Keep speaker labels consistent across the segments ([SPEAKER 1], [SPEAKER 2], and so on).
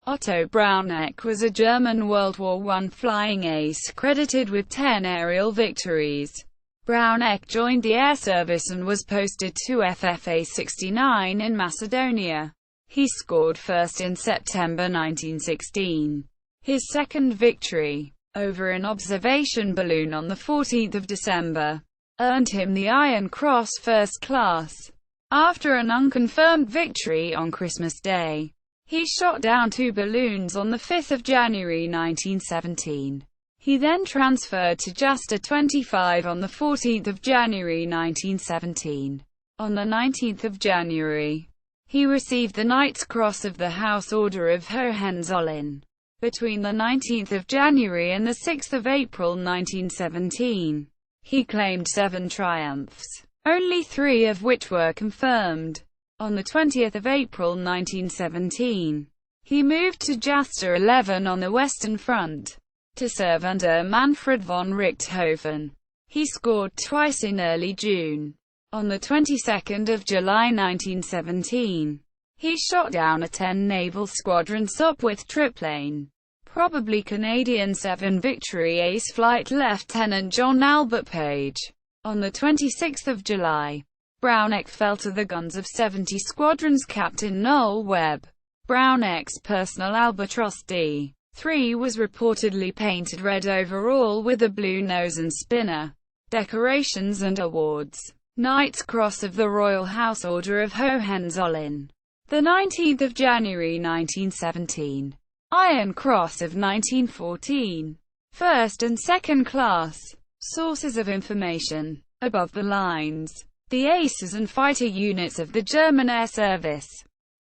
[SPEAKER 1] Otto Brauneck was a German World War I flying ace, credited with 10 aerial victories. Brauneck joined the air service and was posted to FFA 69 in Macedonia. He scored first in September 1916. His second victory, over an observation balloon on 14 December, earned him the Iron Cross First Class. After an unconfirmed victory on Christmas Day, he shot down 2 balloons on 5 January 1917. He then transferred to Jasta 25 on 14 January 1917. On 19 January, he received the Knight's Cross of the House Order of Hohenzollern. Between 19 January and 6 April 1917, he claimed 7 triumphs, only 3 of which were confirmed. On 20 April 1917, he moved to Jasta 11 on the Western Front, to serve under Manfred von Richthofen. He scored twice in early June. On the 22nd of July 1917, he shot down a 10 Naval Squadron Sopwith triplane, probably Canadian 7 Victory Ace Flight Lieutenant John Albert Page. On the 26th of July, Brauneck fell to the guns of 70 Squadron's Captain Noel Webb. Brauneck's personal Albatros D-3 was reportedly painted red overall with a blue nose and spinner. Decorations and awards. Knight's Cross of the Royal House Order of Hohenzollern. 19 January 1917. Iron Cross of 1914. First and second class. Sources of information. Above the lines. The Aces and Fighter Units of the German Air Service.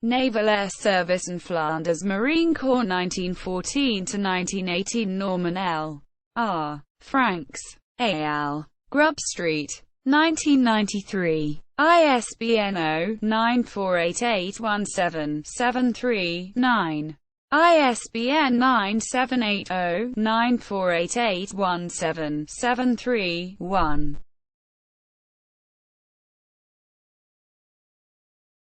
[SPEAKER 1] Naval Air Service and Flanders Marine Corps 1914–1918. Norman L. R. Franks. A.L. Grub Street. 1993. ISBN 0-948817-73-9. ISBN 9780-948817-73-1.